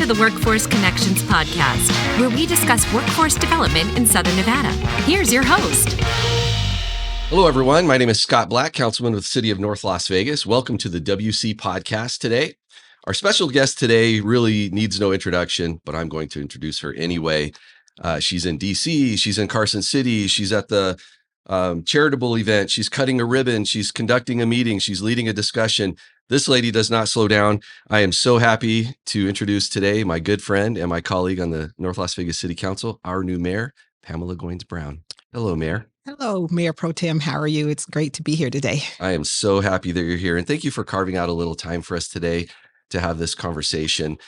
to the Workforce Connections podcast, where we discuss workforce development in Southern Nevada. Here's your host. Hello, everyone. My name is Scott Black, Councilman with the City of North Las Vegas. Welcome to the WC podcast today. Our special guest today really needs no introduction, but I'm going to introduce her anyway. She's in DC, she's in Carson City, she's at the charitable event, she's cutting a ribbon, she's conducting a meeting, she's leading a discussion. This lady does not slow down. I am so happy to introduce today my good friend and my colleague on the North Las Vegas City Council, our new mayor, Pamela Goynes-Brown. Hello, Mayor. Hello, Mayor Pro Tem. How are you? It's great to be here today. I am so happy that you're here. And thank you for carving out a little time for us today to have this conversation.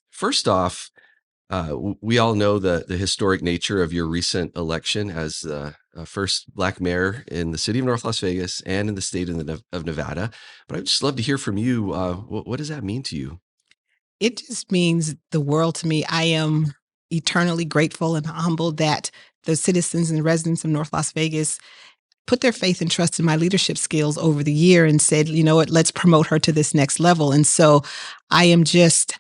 First off, we all know the historic nature of your recent election as the first Black mayor in the city of North Las Vegas and in the state of Nevada. But I'd just love to hear from you. What does that mean to you? It just means the world to me. I am eternally grateful and humbled that the citizens and residents of North Las Vegas put their faith and trust in my leadership skills over the year and said, you know what, let's promote her to this next level. And so I am just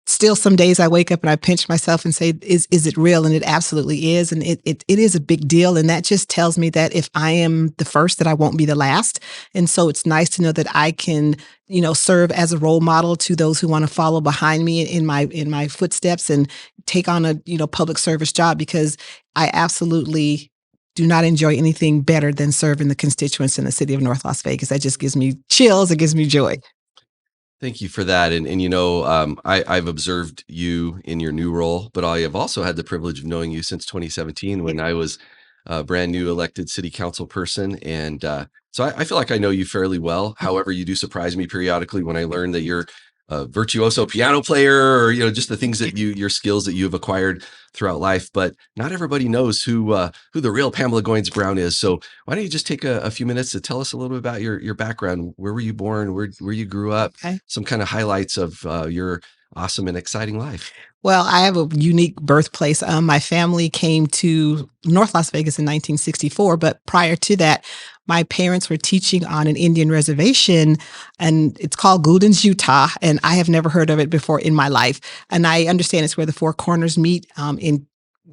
still some days I wake up and I pinch myself and say, is it real? And it absolutely is. And it is a big deal. And that just tells me that if I am the first, that I won't be the last. And so it's nice to know that I can, serve as a role model to those who want to follow behind me in my footsteps and take on a, public service job, because I absolutely do not enjoy anything better than serving the constituents in the city of North Las Vegas. That just gives me chills. It gives me joy. Thank you for that. And I've observed you in your new role, but I have also had the privilege of knowing you since 2017 when I was a brand new elected city council person. And so I feel like I know you fairly well. However, you do surprise me periodically when I learn that you're a virtuoso piano player, or, just the things that your skills that you have acquired throughout life. But not everybody knows who the real Pamela Goynes-Brown is. So why don't you just take a few minutes to tell us a little bit about your background? Where were you born? Where you grew up? Okay. Some kind of highlights of your awesome and exciting life. Well, I have a unique birthplace. My family came to North Las Vegas in 1964, but prior to that, my parents were teaching on an Indian reservation, and it's called Gouldens, Utah, and I have never heard of it before in my life. And I understand it's where the Four Corners meet in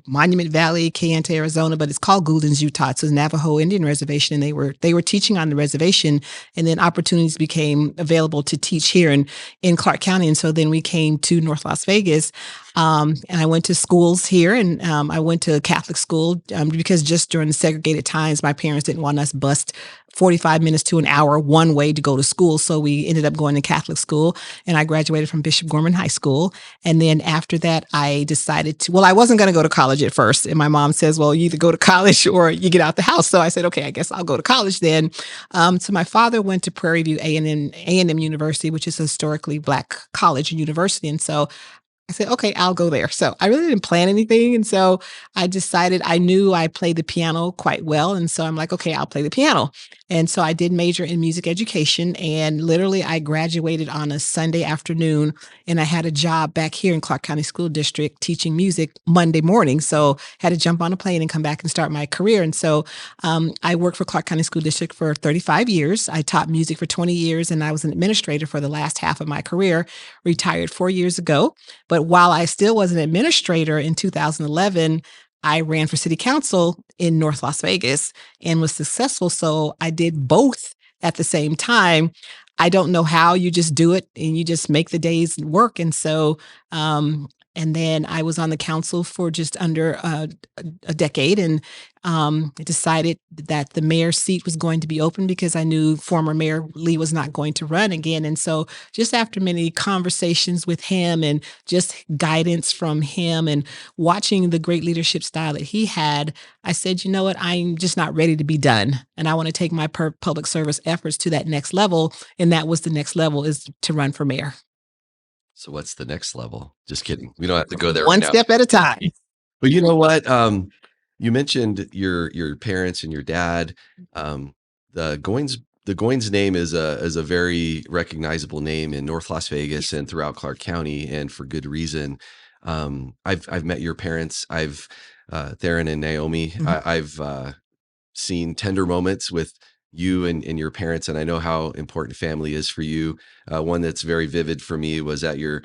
Monument Valley, Kayenta, Arizona, but it's called Gouldens, Utah. It's a Navajo Indian reservation, and they were teaching on the reservation, and then opportunities became available to teach here in Clark County. And so then we came to North Las Vegas, and I went to schools here, and I went to Catholic school because just during the segregated times, my parents didn't want us bust 45 minutes to an hour one way to go to school. So we ended up going to Catholic school, and I graduated from Bishop Gorman High School. And then after that, I decided I wasn't going to go to college at first. And my mom says, well, you either go to college or you get out the house. So I said, okay, I guess I'll go to college then. So my father went to Prairie View A&M University, which is a historically Black college and university. And so I said, okay, I'll go there. So I really didn't plan anything. And so I decided, I knew I played the piano quite well. And so I'm like, okay, I'll play the piano. And so I did major in music education. And literally I graduated on a Sunday afternoon, and I had a job back here in Clark County School District teaching music Monday morning. So had to jump on a plane and come back and start my career. And so I worked for Clark County School District for 35 years. I taught music for 20 years, and I was an administrator for the last half of my career, retired 4 years ago. But while I still was an administrator in 2011, I ran for city council in North Las Vegas and was successful. So I did both at the same time. I don't know how. You just do it and you just make the days work. And so, and then I was on the council for just under a decade, and decided that the mayor's seat was going to be open because I knew former Mayor Lee was not going to run again. And so just after many conversations with him and just guidance from him and watching the great leadership style that he had, I said, you know what, I'm just not ready to be done. And I want to take my public service efforts to that next level. And that was the next level, is to run for mayor. So what's the next level? Just kidding. We don't have to go there. One step at a time. But you know what? You mentioned your parents and your dad. The Goynes name is a very recognizable name in North Las Vegas and throughout Clark County, and for good reason. I've met your parents. I've Theron and Naomi. Mm-hmm. I've seen tender moments with you and your parents, and I know how important family is for you. One that's very vivid for me was at your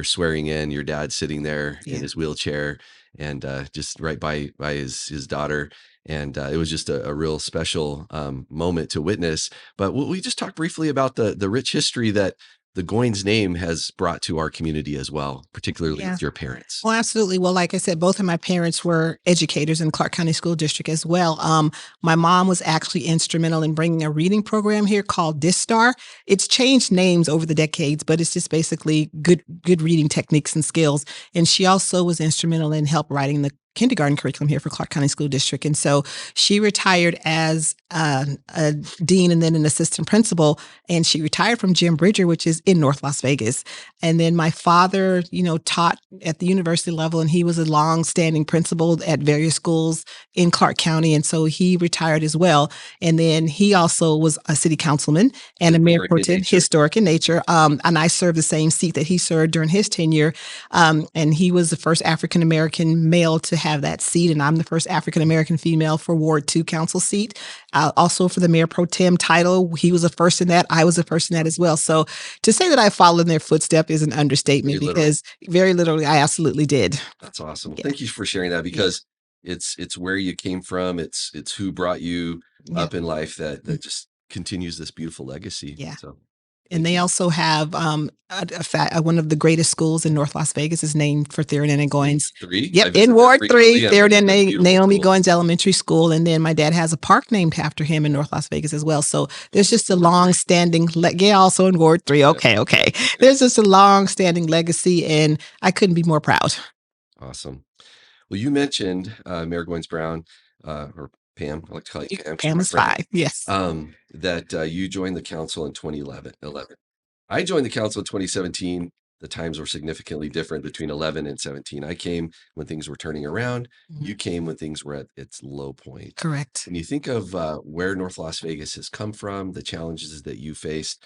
swearing in, your dad sitting there in Yeah. his wheelchair and just right by his daughter. And it was just a real special moment to witness. But we just talked briefly about the rich history that the Goynes name has brought to our community as well, particularly Yeah. with your parents. Well, absolutely. Well, like I said, both of my parents were educators in Clark County School District as well. My mom was actually instrumental in bringing a reading program here called DISTAR. It's changed names over the decades, but it's just basically good reading techniques and skills. And she also was instrumental in help writing the kindergarten curriculum here for Clark County School District. And so she retired as a dean and then an assistant principal. And she retired from Jim Bridger, which is in North Las Vegas. And then my father, taught at the university level, and he was a long-standing principal at various schools in Clark County. And so he retired as well. And then he also was a city councilman and a mayor pro tem, historic in nature. And I served the same seat that he served during his tenure. And he was the first African-American male to have that seat. And I'm the first African-American female for Ward 2 council seat. Also for the mayor pro tem title, he was the first in that. I was the first in that as well. So to say that I followed in their footstep is an understatement because very literally I absolutely did. That's awesome. Yeah. Thank you for sharing that because it's where you came from. It's who brought you up in life that just continues this beautiful legacy. Yeah. So and they also have one of the greatest schools in North Las Vegas is named for Theron and Goynes. Yep, in Ward 3, Theron and Naomi Goynes Elementary School. And then my dad has a park named after him in North Las Vegas as well. So there's just a long-standing, also in Ward 3. Okay. There's just a long-standing legacy, and I couldn't be more proud. Awesome. Well, you mentioned Mayor Goynes-Brown, or Pam, I like to call you Pam. Pam is fine. Yes. That you joined the council in 2011. I joined the council in 2017. The times were significantly different between 11 and 17. I came when things were turning around. Mhm. You came when things were at its low point. Correct. When you think of where North Las Vegas has come from, the challenges that you faced,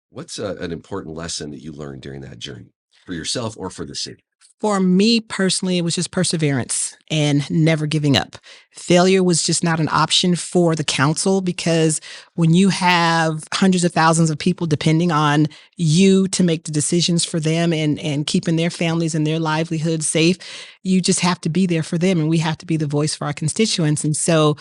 what's an important lesson that you learned during that journey for yourself or for the city? For me personally, it was just perseverance and never giving up. Failure was just not an option for the council because when you have hundreds of thousands of people depending on you to make the decisions for them and keeping their families and their livelihoods safe, you just have to be there for them, and we have to be the voice for our constituents. And so,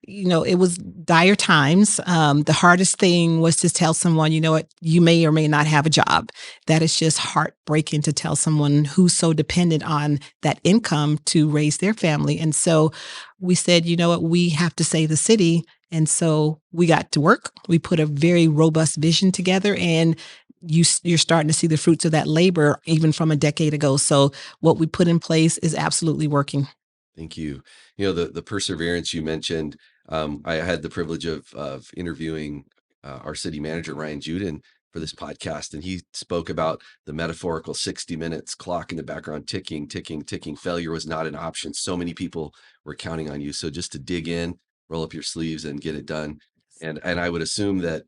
it was dire times. The hardest thing was to tell someone, what, you may or may not have a job. That is just heartbreaking to tell someone who's so dependent on that income to raise their family. And so we said, what, we have to save the city. And so we got to work. We put a very robust vision together, and you're starting to see the fruits of that labor even from a decade ago. So what we put in place is absolutely working. Thank you. The perseverance you mentioned, I had the privilege of interviewing our city manager, Ryan Juden, for this podcast. And he spoke about the metaphorical 60 minutes clock in the background, ticking, ticking, ticking. Failure was not an option. So many people were counting on you. So just to dig in, roll up your sleeves and get it done. And I would assume that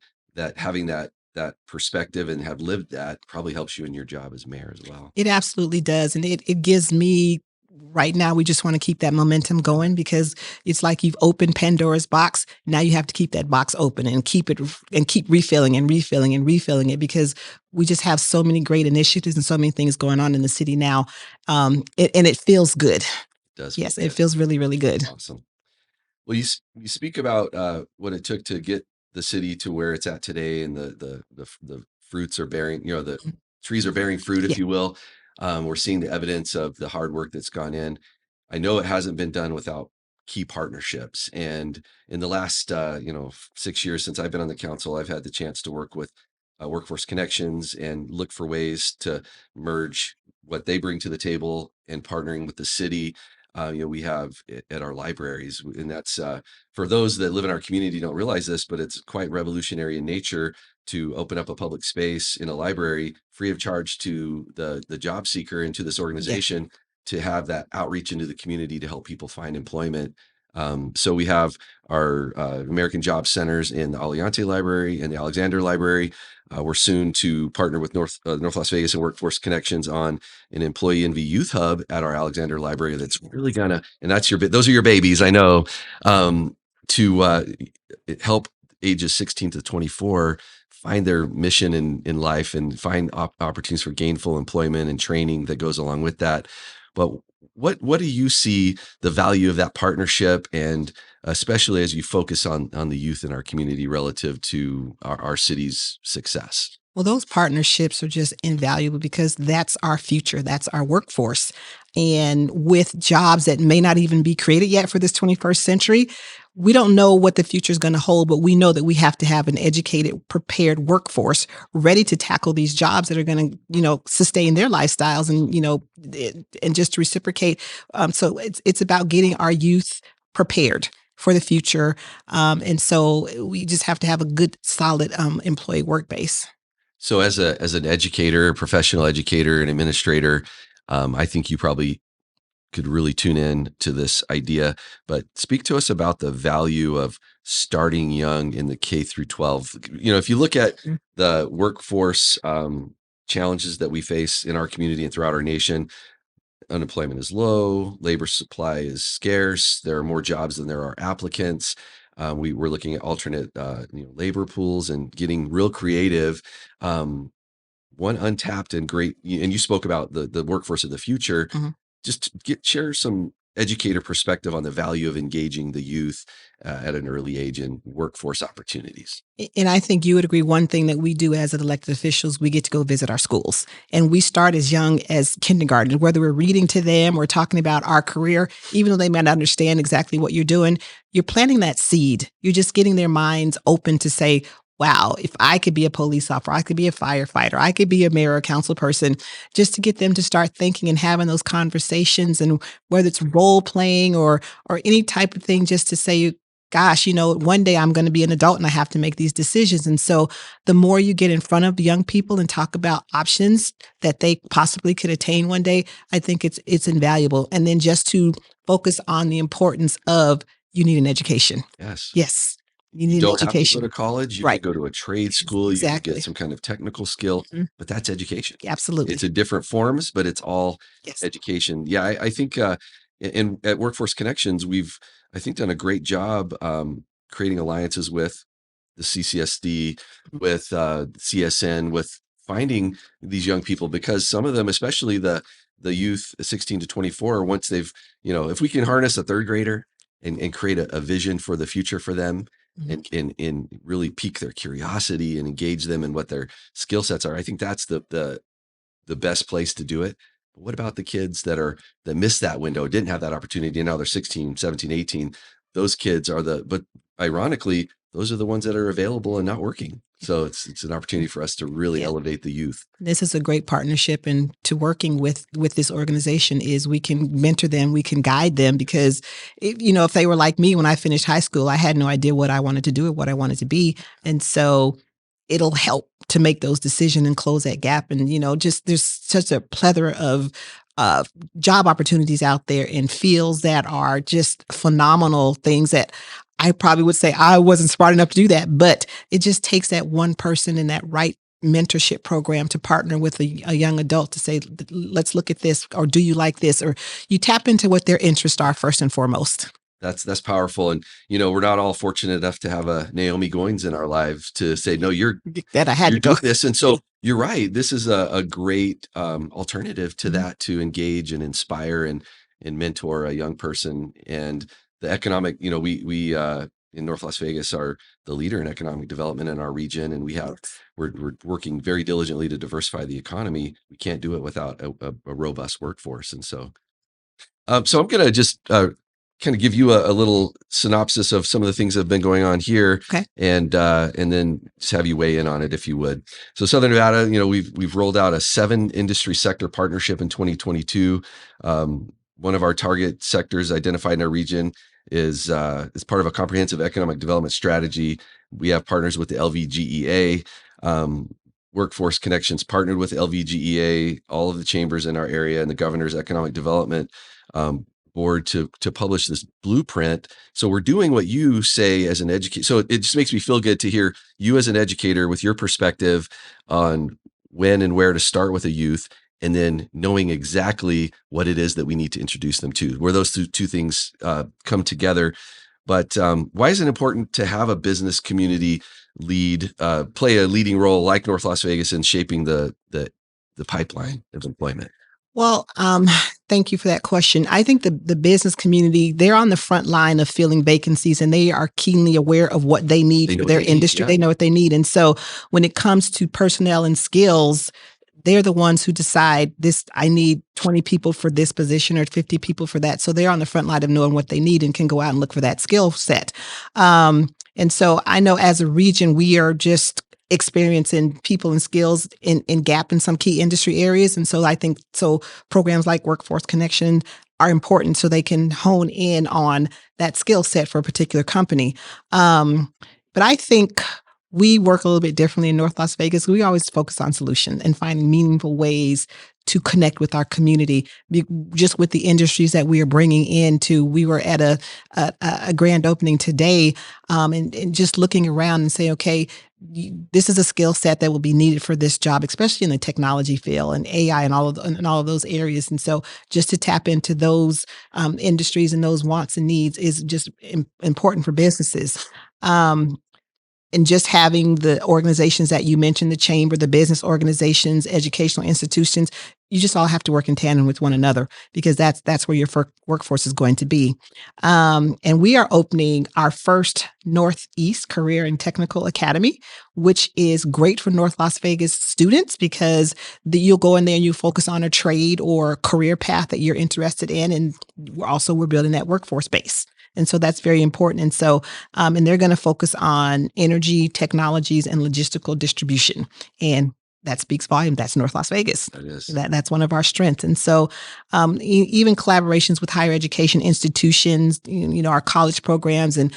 having that perspective and have lived that probably helps you in your job as mayor as well. It absolutely does. And it gives me, right now, we just want to keep that momentum going because it's like you've opened Pandora's box. Now you have to keep that box open and keep refilling and refilling and refilling it because we just have so many great initiatives and so many things going on in the city now. And it feels good. It does. Yes, it feels really, really good. Awesome. Well, you speak about what it took to get the city to where it's at today, and the fruits are bearing, the trees are bearing fruit, if you will. We're seeing the evidence of the hard work that's gone in. I know it hasn't been done without key partnerships. And in the last, 6 years since I've been on the council, I've had the chance to work with Workforce Connections and look for ways to merge what they bring to the table and partnering with the city. We have it at our libraries, and that's for those that live in our community don't realize this, but it's quite revolutionary in nature to open up a public space in a library free of charge to the job seeker and to this organization to have that outreach into the community to help people find employment. So we have our American Job Centers in the Aliante Library and the Alexander Library. We're soon to partner with North Las Vegas and Workforce Connections on an EmployNV Youth Hub at our Alexander Library. That's really and that's those are your babies, I know. to help ages 16 to 24 find their mission in life and find opportunities for gainful employment and training that goes along with that. But what do you see the value of that partnership, and especially as you focus on the youth in our community relative to our city's success? Well, those partnerships are just invaluable because that's our future. That's our workforce. And with jobs that may not even be created yet for this 21st century, we don't know what the future is going to hold, but we know that we have to have an educated, prepared workforce ready to tackle these jobs that are going to, sustain their lifestyles and just to reciprocate. So it's about getting our youth prepared for the future. And so we just have to have a good, solid employee work base. So as an educator, professional educator and administrator, I think you probably could really tune in to this idea, but speak to us about the value of starting young in the K through 12. If you look at the workforce challenges that we face in our community and throughout our nation, unemployment is low, labor supply is scarce, there are more jobs than there are applicants. We're looking at alternate labor pools and getting real creative. One untapped and great, and you spoke about the workforce of the future. Just share some educator perspective on the value of engaging the youth at an early age in workforce opportunities. And I think you would agree, one thing that we do as elected officials, we get to go visit our schools. And we start as young as kindergarten, whether we're reading to them or talking about our career, even though they might not understand exactly what you're doing, you're planting that seed. You're just getting their minds open to say, wow, if I could be a police officer, I could be a firefighter, I could be a mayor or council person, just to get them to start thinking and having those conversations, and whether it's role playing or any type of thing, just to say, gosh, one day I'm going to be an adult and I have to make these decisions. And so the more you get in front of young people and talk about options that they possibly could attain one day, I think it's invaluable. And then just to focus on the importance of, you need an education. Yes. You need don't an education. Have to go to college. You Right. can go to a trade school. Exactly. You can get some kind of technical skill, but that's education. Absolutely. It's in different forms, but it's all Yes. education. Yeah, I think at Workforce Connections, we've, I think, done a great job creating alliances with the CCSD, with CSN, with finding these young people, because some of them, especially the youth 16 to 24, once they've, if we can harness a third grader and create a vision for the future for them, and really pique their curiosity and engage them in what their skill sets are, I think that's the best place to do it. But what about the kids that missed that window, didn't have that opportunity, and now they're 16, 17, 18? Those kids but ironically, those are the ones that are available and not working. So it's an opportunity for us to really elevate the youth. This is a great partnership, and to working with this organization is we can mentor them, we can guide them, because if they were like me when I finished high school, I had no idea what I wanted to do or what I wanted to be. And so it'll help to make those decisions and close that gap. And, just there's such a plethora of job opportunities out there in fields that are just phenomenal things that I probably would say I wasn't smart enough to do that, but it just takes that one person in that right mentorship program to partner with a young adult to say, let's look at this, or do you like this? Or you tap into what their interests are first and foremost. That's powerful. And, we're not all fortunate enough to have a Naomi Goynes in our lives to say, no, you're doing this. And so you're right. This is a great alternative to that, to engage and inspire and mentor a young person. And the economic, we in North Las Vegas are the leader in economic development in our region. And we're working very diligently to diversify the economy. We can't do it without a robust workforce. And so I'm going to just kind of give you a little synopsis of some of the things that have been going on here, and then just have you weigh in on it if you would. So Southern Nevada, we've rolled out a 7 industry sector partnership in 2022. One of our target sectors identified in our region is part of a comprehensive economic development strategy. We have partners with the LVGEA. Workforce Connections partnered with LVGEA, all of the chambers in our area, and the governor's economic development board to publish this blueprint. So we're doing what you say as an educator. So it just makes me feel good to hear you as an educator with your perspective on when and where to start with a youth, and then knowing exactly what it is that we need to introduce them to, where those two things come together. But why is it important to have a business community play a leading role like North Las Vegas in shaping the pipeline of employment? Well, thank you for that question. I think the business community, they're on the front line of filling vacancies, and they are keenly aware of what they need They know for what their they need, industry. yeah. They know what they need. And so when it comes to personnel and skills, they're the ones who decide this, I need 20 people for this position or 50 people for that. So they're on the front line of knowing what they need and can go out and look for that skill set. And so I know as a region, we are just experiencing people and skills in gap in some key industry areas. And so I think programs like Workforce Connection are important so they can hone in on that skill set for a particular company. But I think we work a little bit differently in North Las Vegas. We always focus on solutions and finding meaningful ways to connect with our community, just with the industries that we are bringing into. We were at a grand opening today, and just looking around and saying, okay, this is a skill set that will be needed for this job, especially in the technology field and AI and all of those areas. And so, just to tap into those industries and those wants and needs is just important for businesses. And just having the organizations that you mentioned, the chamber, the business organizations, educational institutions, you just all have to work in tandem with one another, because that's where your workforce is going to be. And we are opening our first Northeast Career and Technical Academy, which is great for North Las Vegas students, because you'll go in there and you focus on a trade or career path that you're interested in. And we're building that workforce base. And so that's very important. And so, and they're going to focus on energy, technologies, and logistical distribution. And that speaks volume. That's North Las Vegas. That is. That's one of our strengths. And so, even collaborations with higher education institutions, our college programs and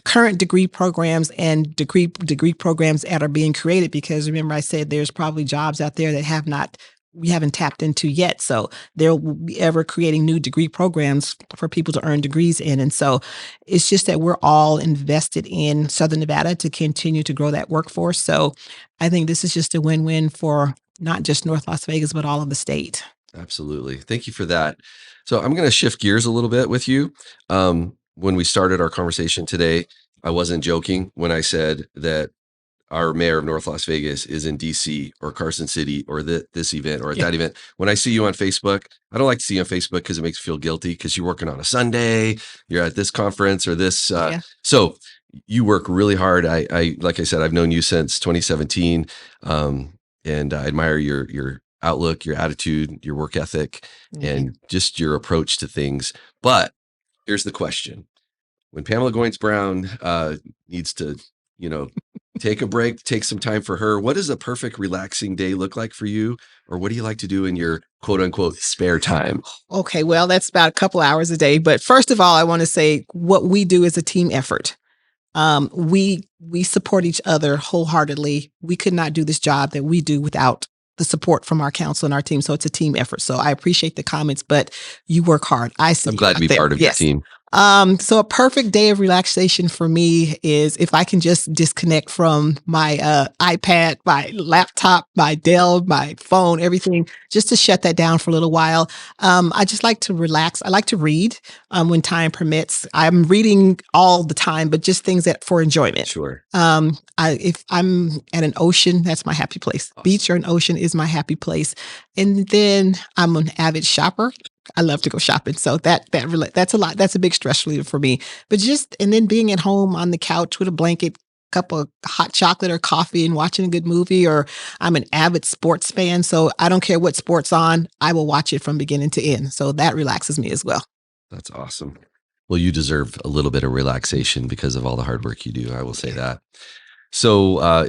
current degree programs and degree programs that are being created. Because remember, I said there's probably jobs out there that we haven't tapped into yet. So they'll be ever creating new degree programs for people to earn degrees in. And so it's just that we're all invested in Southern Nevada to continue to grow that workforce. So I think this is just a win-win for not just North Las Vegas, but all of the state. Absolutely. Thank you for that. So I'm going to shift gears a little bit with you. When we started our conversation today, I wasn't joking when I said that our mayor of North Las Vegas is in DC or Carson City or this event or at that event. When I see you on Facebook, I don't like to see you on Facebook because it makes me feel guilty, because you're working on a Sunday, you're at this conference or this. So you work really hard. I like I said, I've known you since 2017, and I admire your outlook, your attitude, your work ethic, and just your approach to things. But here's the question. When Pamela Goynes-Brown needs to, take a break, take some time for her, what does a perfect relaxing day look like for you? Or what do you like to do in your quote unquote spare time? Okay, well, that's about a couple hours a day. But first of all, I want to say what we do is a team effort. We support each other wholeheartedly. We could not do this job that we do without the support from our council and our team. So it's a team effort. So I appreciate the comments, but you work hard. I'm glad to be part of your team. So a perfect day of relaxation for me is if I can just disconnect from my iPad, my laptop, my Dell, my phone, everything, just to shut that down for a little while. I just like to relax. I like to read when time permits. I'm reading all the time, but just things that for enjoyment. Sure. If I'm at an ocean, that's my happy place. Awesome. Beach or an ocean is my happy place. And then I'm an avid shopper. I love to go shopping. So that's a lot. That's a big stress reliever for me. But and then being at home on the couch with a blanket, cup of hot chocolate or coffee and watching a good movie, or I'm an avid sports fan. So I don't care what sport's on. I will watch it from beginning to end. So that relaxes me as well. That's awesome. Well, you deserve a little bit of relaxation because of all the hard work you do. I will say that. So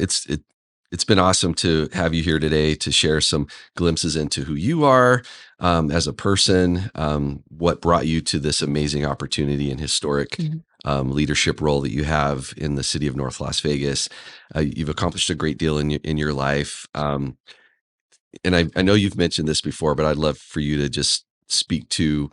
it's been awesome to have you here today to share some glimpses into who you are as a person, what brought you to this amazing opportunity and historic leadership role that you have in the city of North Las Vegas. You've accomplished a great deal in your life. And I know you've mentioned this before, but I'd love for you to just speak to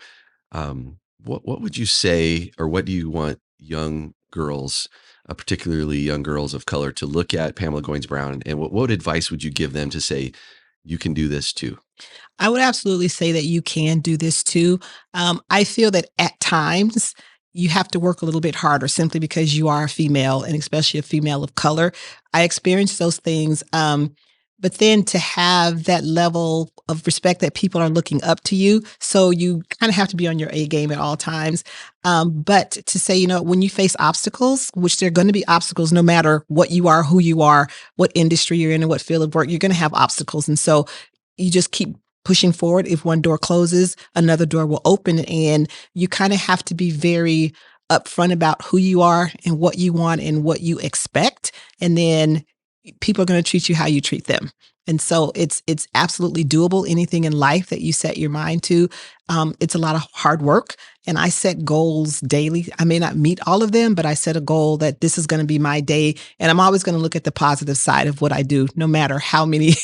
what would you say, or what do you want young girls, particularly young girls of color, to look at Pamela Goynes-Brown, and what advice would you give them to say, you can do this too? I would absolutely say that you can do this too. I feel that at times you have to work a little bit harder simply because you are a female, and especially a female of color. I experienced those things. But then to have that level of respect that people are looking up to you. So you kind of have to be on your A game at all times. But to say, when you face obstacles, which there are going to be obstacles no matter what you are, who you are, what industry you're in, and what field of work, you're going to have obstacles. And so you just keep pushing forward. If one door closes, another door will open. And you kind of have to be very upfront about who you are and what you want and what you expect. And then people are going to treat you how you treat them. And so it's absolutely doable. Anything in life that you set your mind to, it's a lot of hard work. And I set goals daily. I may not meet all of them, but I set a goal that this is going to be my day. And I'm always going to look at the positive side of what I do, no matter how many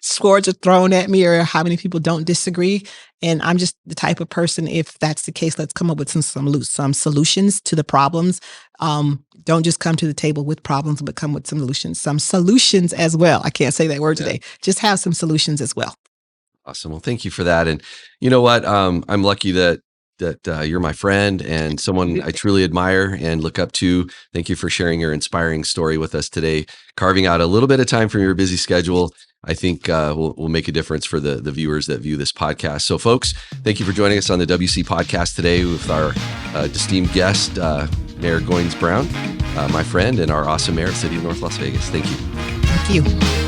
swords are thrown at me or how many people don't disagree. And I'm just the type of person, if that's the case, let's come up with some solutions to the problems. Don't just come to the table with problems, but come with some solutions as well. I can't say that word today. Just have some solutions as well. Awesome. Well, thank you for that. And you know what? I'm lucky that you're my friend and someone I truly admire and look up to. Thank you for sharing your inspiring story with us today, carving out a little bit of time from your busy schedule. I think will make a difference for the viewers that view this podcast. So folks, thank you for joining us on the WC podcast today with our esteemed guest, Mayor Goynes-Brown, my friend and our awesome mayor of the city of North Las Vegas. Thank you. Thank you.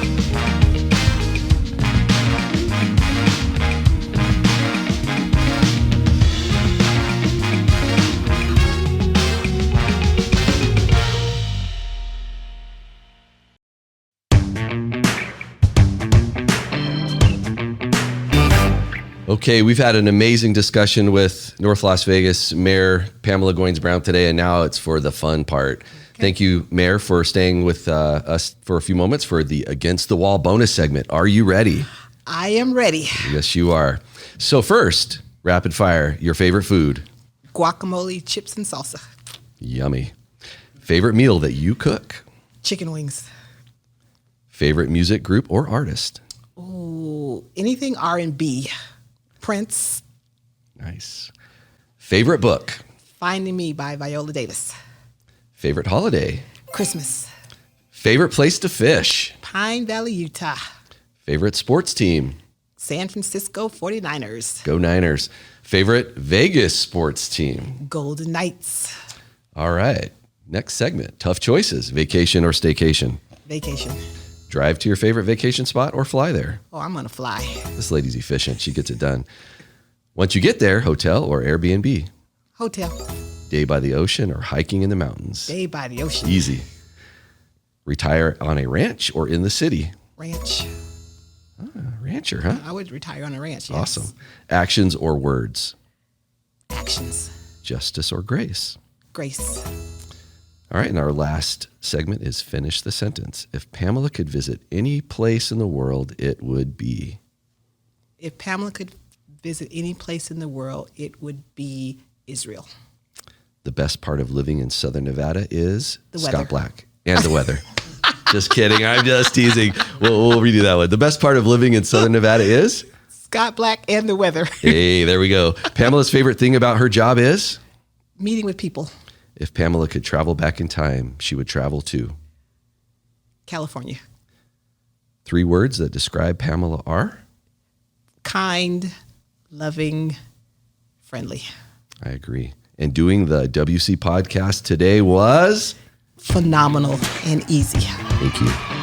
Okay, we've had an amazing discussion with North Las Vegas Mayor Pamela Goynes-Brown today, and now it's for the fun part. Okay. Thank you, Mayor, for staying with us for a few moments for the Against the Wall bonus segment. Are you ready? I am ready. Yes, you are. So first, rapid fire, your favorite food? Guacamole, chips, and salsa. Yummy. Favorite meal that you cook? Chicken wings. Favorite music group or artist? Ooh, anything R&B. Prince. Nice. Favorite book? Finding Me by Viola Davis. Favorite holiday? Christmas. Favorite place to fish? Pine Valley, Utah. Favorite sports team? San Francisco 49ers. Go Niners. Favorite Vegas sports team? Golden Knights. All right. Next segment. Tough choices. Vacation or staycation? Vacation. Drive to your favorite vacation spot or fly there? Oh, I'm going to fly. This lady's efficient. She gets it done. Once you get there, hotel or Airbnb? Hotel. Day by the ocean or hiking in the mountains? Day by the ocean. Easy. Retire on a ranch or in the city? Ranch. Rancher, huh? I would retire on a ranch, yes. Awesome. Actions or words? Actions. Justice or grace? Grace. All right, and our last segment is Finish the Sentence. If Pamela could visit any place in the world, it would be? If Pamela could visit any place in the world, it would be Israel. The best part of living in Southern Nevada is? The weather. Scott Black. And the weather. Just kidding. I'm just teasing. We'll redo that one. The best part of living in Southern Nevada is? Scott Black and the weather. Hey, there we go. Pamela's favorite thing about her job is? Meeting with people. If Pamela could travel back in time, she would travel to? California. 3 words that describe Pamela are? Kind, loving, friendly. I agree. And doing the WC podcast today was? Phenomenal and easy. Thank you.